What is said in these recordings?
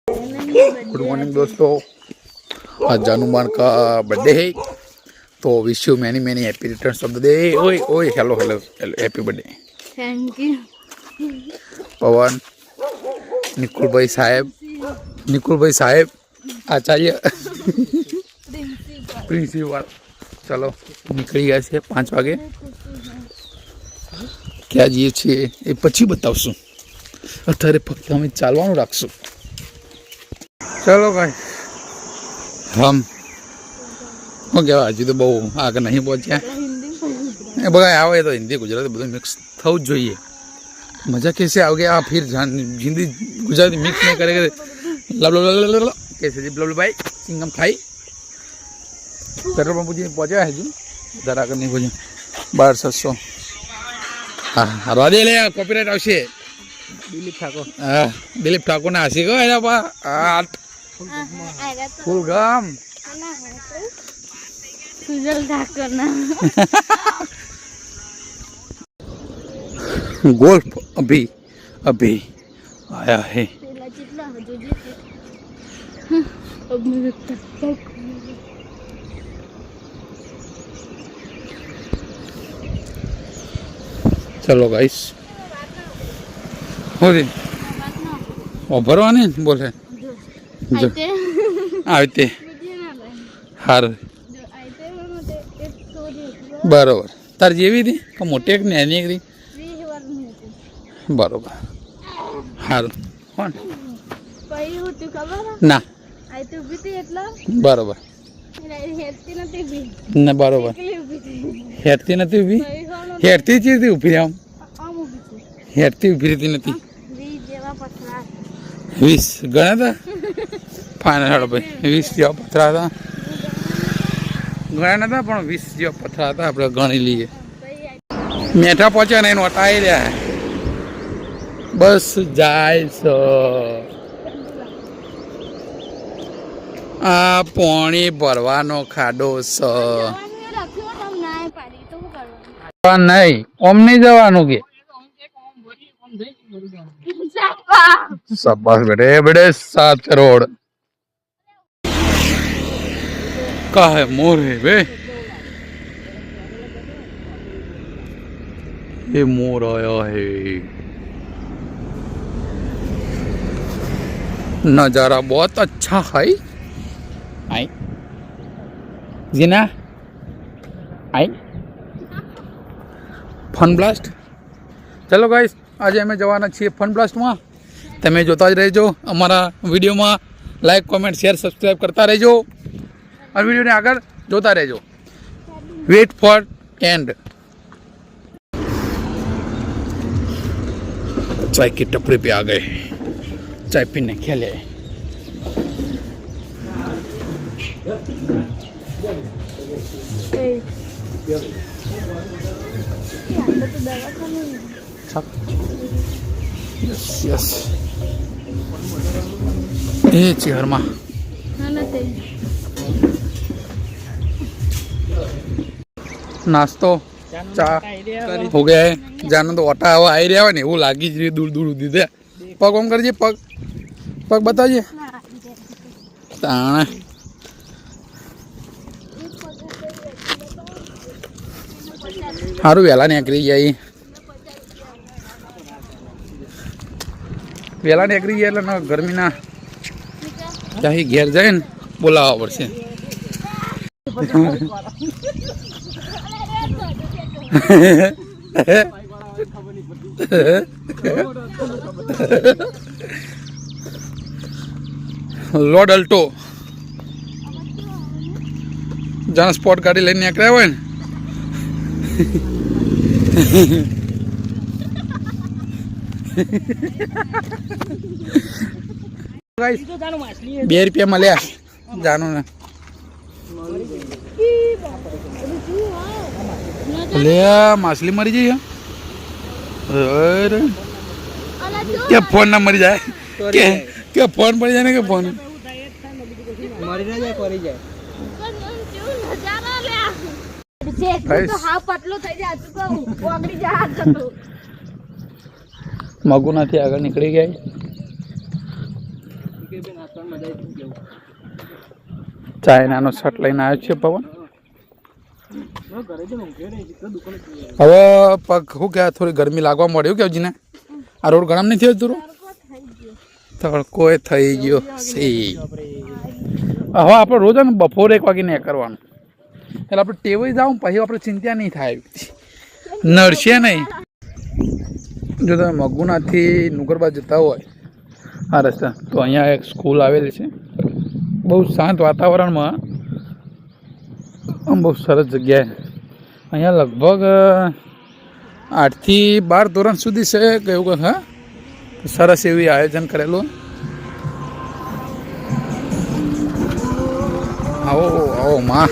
Good morning दोस्तों, आज जानू मान का बर्थडे है, तो wish you many many happy returns of the day. ओए ओए hello hello hello happy birthday. Thank you. Pawan, Nikul भाई साहेब आचार्य प्रिंसिपल। चलो निकली गया છે 5 વાગે। क्या જઈએ છીએ એ પછી બતાવશું, અત્યારે ફક્ત અમે ચાલવાનું રાખશું। चलो भाई हम શું કહેવાય, હજી તો બહુ આગળ નહીં પહોંચ્યા। એ બધા આવે તો હિન્દી ગુજરાતી બધું મિક્સ થવું જ જોઈએ। मजा कैसे आओगे आप फिर हिंदी गुजराती मिक्स नहीं करेंगे। कैसे जी लब भाई सिंगम खाई पेट्रोल पंप पहुंचा है जी, इधर आकर नहीं पहुंचे 1200। हाँ हरवा दे ले, कॉपीराइट आवशे। दिलीप ठाकुर ने हसी गो फुल गाम सुजल ठाकुर ना गोल्फ अभी अभी आया है। चलो गाइस हो रही भरवानी बोले आते हार बराबर तार जेवी थी मोटे नानी एक बरोबर हारू कोण ना बरोबर ना बरोबर हेरती नती उभी हेरती चीज थी उभी आम हेरती उभी रहती नती 20 गणा था फाइनल हाड़ो भाई 20 जेवा पथरा था गणा नता पण 20 जेवा पथरा था આપણે ગણી લઈએ। મેઠા પહોંચ્યા ને એનો હટાઈ રહ્યા है बस जाए आ पानी भरवानो खाडो नहीं ओम नहीं जवानू के शाबाश बेटे बेटे 7 करोड़ का है मोर है बे, ये मोर आया है। नज़ारा बहुत अच्छा है। आई जीना आई फन ब्लास्ट। चलो गाइस आज अमे जवाना छीए फन ब्लास्ट में, तमे जोता ज रहिजो अमारा विडियो में, लाइक कमेंट शेयर सब्सक्राइब करता रहिजो और वीडियो ने आगे जोता रहिजो। Wait for and. चाय की टपरी पे आ गए, चाय पीने खेले। यस यस ए चेयर में नास्तो चा हो गया है। जानो तो ओटा हवा आई रहा है वो लागी जी दूर दूर दीदे पग ओम करजे पग पग बताइए सारू वेला निकली जाए वेला निकली जाए ना गर्मी ना चाहे घेर जाए ने बोलावा पड़शे। लॉर्ड अल्टो जाना स्पोर्ट गाड़ी लઈને નીકળ્યા હોય ને गाइस 2 रुपया મળ્યા જાનો ને ले मछली मरी जाइए अरे क्या फोन ना मरी जाए क्या फोन पड़ जाने के फोन मरी ना जाए पड़ी जाए तो हाफ पतलो થઈ જાય તો ઓગળી જાય હાથ તો મગુનાથી આગળ નીકળી ગયા। ચાઇનાનો શર્ટ લઈને આવ્યો છે પવન. હવે પગ શું કહેવાય, થોડી ગરમી લાગવા મળ્યું કે હજીને આ રોડ ગરમ નહીં થયો તું તડકો થઈ ગયો સી. હવે આપણે રોજ ને બપોરે 1 વાગે નહીં કરવાનું એટલે આપણે ટેવાઈ જાઉં પછી આપણે ચિંતા નહીં થાય, નડશે નહીં. જો તમે મગુનાથી નુગરબા જતા હોય આ રસ્તા તો અહીંયા એક સ્કૂલ આવેલી છે, બહુ શાંત વાતાવરણમાં, આમ બહુ સરસ જગ્યાએ. અહીંયા લગભગ 8 થી 12 ધોરણ સુધી છે કે એવું કંઈક. હા, સરસ એવું આયોજન કરેલું. આવો આવો માં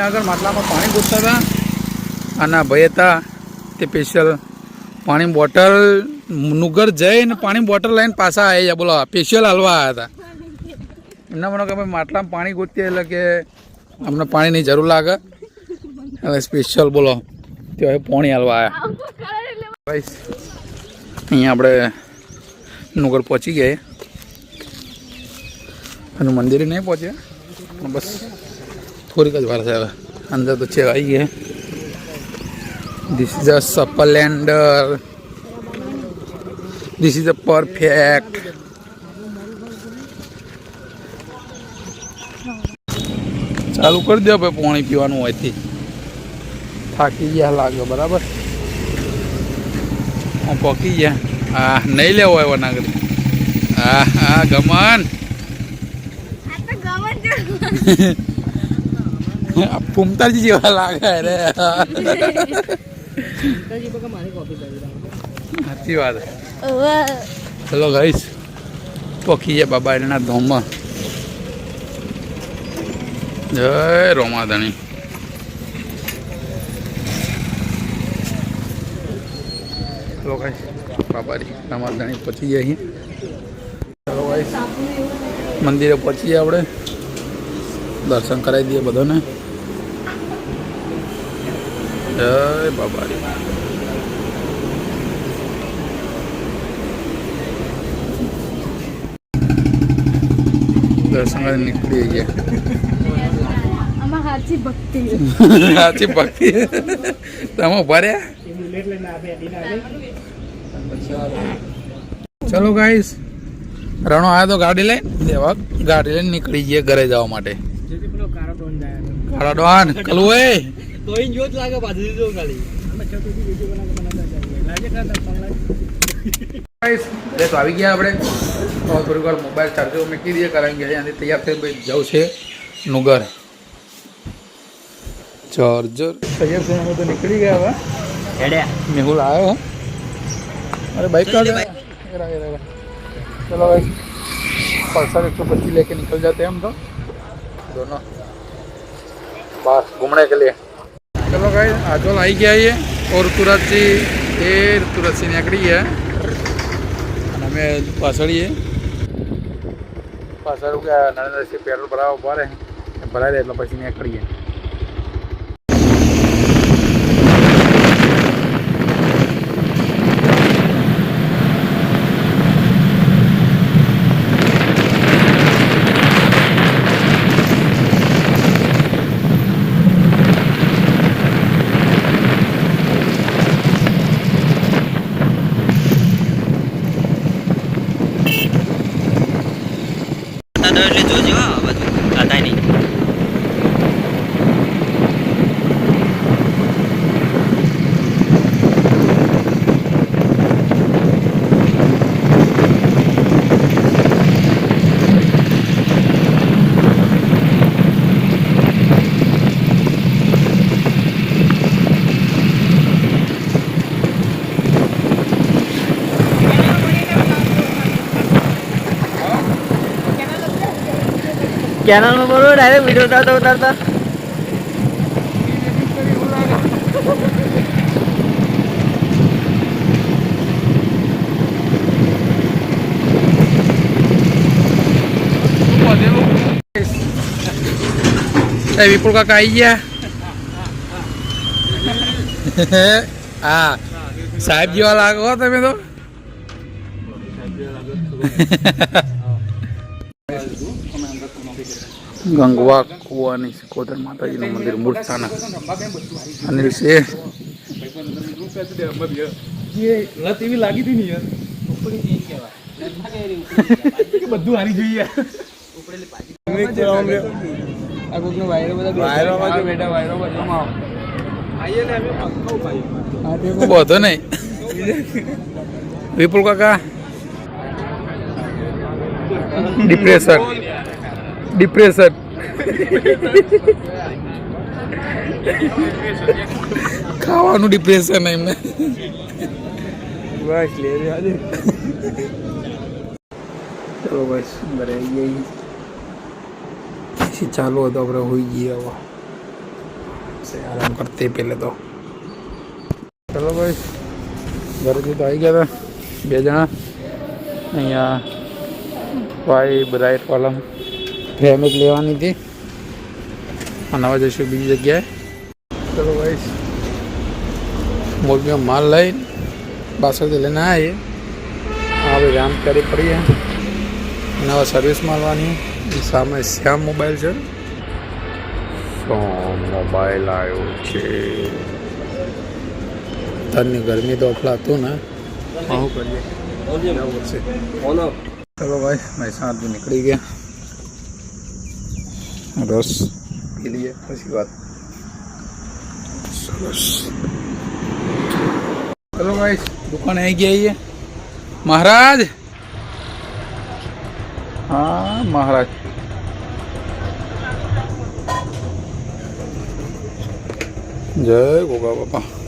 આગળ માટલામાં પાણી ગોતતા હતા અને ભાઈ હતા તે સ્પેશિયલ પાણી બોટલ નુગર જઈને પાણી બોટલ લઈને પાછા આવી જાય. બોલો, સ્પેશિયલ હાલવા આવ્યા હતા. એમના મને કે ભાઈ માટલામાં પાણી ગોતીએ એટલે કે અમને પાણીની જરૂર લાગે એટલે સ્પેશિયલ બોલો તે પાણી હાલવા આવ્યા. ભાઈ અહીંયા આપણે નુગર પહોંચી ગયા અને મંદિરે નહીં પહોંચ્યા, બસ થોડીક જ વાર છે. હવે અંદર તો છે આવી ગયા. This is a Splendor, this is a perfect. ચાલુ કરી દો ભાઈ પાણી પીવાનું હોયથી. થાકી ગયા લાગે બરાબર. પોકી ગયા. હા, નહીં લેવો હોય વનાગરી. હા હા ગમન ફૂમતાજી જેવા લાગે રે. સાચી વાત. ચલો ગાઈસ, પોખી જાય બાબા એના ધોમમાં. જય રોમાધણી. ચલો ગાઈસ, બાબારી રામાધણી પહોંચી ગયા અહીં. ચલો ગાઈસ, મંદિરે પહોંચી ગયા આપણે. દર્શન કરાવી દઈએ બધાને. જય બાબારી. દર્શન કરી નીકળી ગયા. સાચી ભક્તિ. સાચી ભક્તિ. તમે ઉભા રહ્યા. ચલો ગાઈસ, રણો આવ્યો તો ગાડી લઈને દેવા, ગાડી લઈને નીકળી જઈએ ઘરે જવા માટે. કાળા ડોન કલું એ તો આવી ગયા આપણે. થોડીક વાર મોબાઈલ ચાર્જર મૂકી દઈએ કારણ કે અહીંયાથી તૈયાર થઈ ભાઈ જવું છે નુગર. ચાર્જર તૈયાર થઈને અમે તો નીકળી ગયા. હવે મેહુલ આવ્યો. अरे बाइक का चलो भाई, पल्सर 125 लेके निकल जाते हैं हम तो दोनों बस घूमने के लिए. चलो भाई, आजोल आई गया ये और ऋतुराज सिंह નીકળી ગયા અને અમે પાછળ નરેન્દ્રસિંહ પેટ્રોલ ભરાવા ઉભા રહે, ભરાઈ દે એટલે પછી નીકળીએ. એટલે જોજો બધું હતા નહીં. ચેનલ માં બરોબર ડાયરેક્ટ વિડીયો ઉતારતા વિપુલ કાકા આવી ગયા. હા, સાહેબ જેવા લાગો તમે તો. ગંગવા કુવાની સિકોતર માતાજીનું મંદિર મૂળ સ્થાનક અનિલ છે લત એવી લાગી હતી ને યાર બધું હારી જોઈએ બધો નહીં વિપુલ કાકા ડિપ્રેશન ખાવાનું ડિપ્રેશન એમને બસ લે ચલો બસ ઘરે આવી જઈએ પછી ચાલુ હતો આપણે હોઈ જઈએ હવે આરામ કરતે પહેલે તો ચલો ભાઈ ઘરેથી તો આવી ગયા હતા બે જણા અહીંયા ભાઈ બ્રાઇટ કોલમ ફ્રેમ એક લેવાની હતી અને હવે જઈશું બીજી જગ્યાએ ચલો ભાઈ મોરબીમાં માલ લઈને પાછળથી લઈને આવીએ હવે રામ કરી પડીએ અને હવે સર્વિસ માલવાની સામે શ્યામ મોબાઈલ છે મોબાઈલ આવ્યો છે અત્યારની ગરમી તો અફલાતું ને શું કરીએ ચલો ભાઈ મહેસાણાથી નીકળી ગયા રસ પી લઈએ પછી વાત સરસ ચલો ભાઈ દુકાને આવી ગયા છીએ મહારાજ હા મહારાજ જય ગોગા બાપા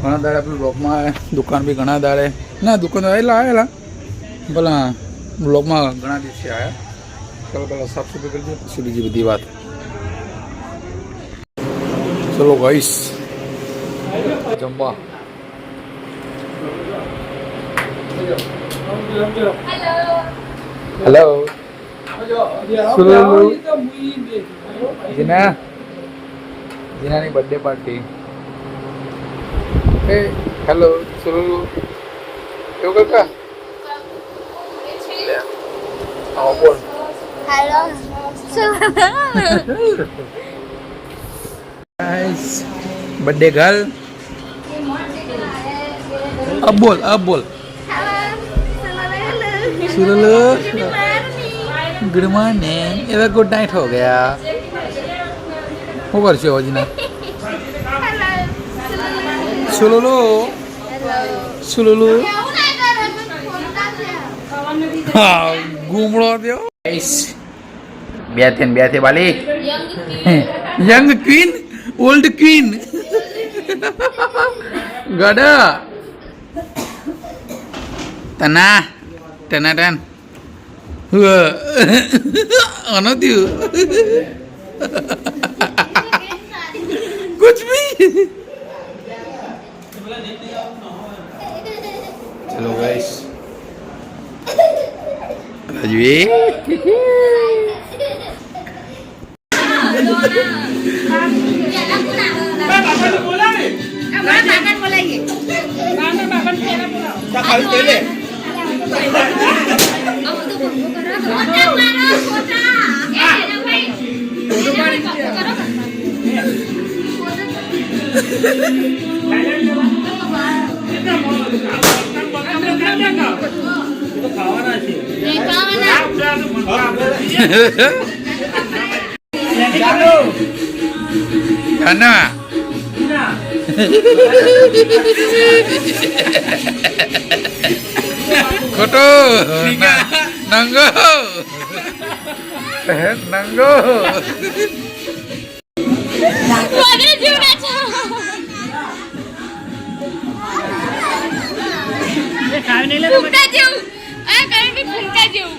ઘણા દાડે આપણે બ્લોગમાં દુકાન બી ઘણા દાડે ના દુકાન આવેલા ભલા બ્લોગમાં ઘણા દિવસે આવ્યા ચાલો પહેલાં સાફ સફાઈ કરી દઈએ પછી બીજી બધી વાત ચલો ગાઈસ જમવા હેલો જીનાની birthday party Hey, hello, Sululu. Yo kakak. Oh, pun. Halo. Guys, birthday girl. Abol. Sululu. Good morning. It was good night हो गया. हो कर छो जीना. સુલુલુ હા ગુમડો થયો બે થી બાલી યંગ ક્વીન ઓલ્ડ ક્વીન ગડા તના ટન આનો થયું કુછ ભી चलो guys Rajvi Ana Koto Nanggo Nanggo ફૂંકા જેવું આ કારણ કે ફૂંકા જેવું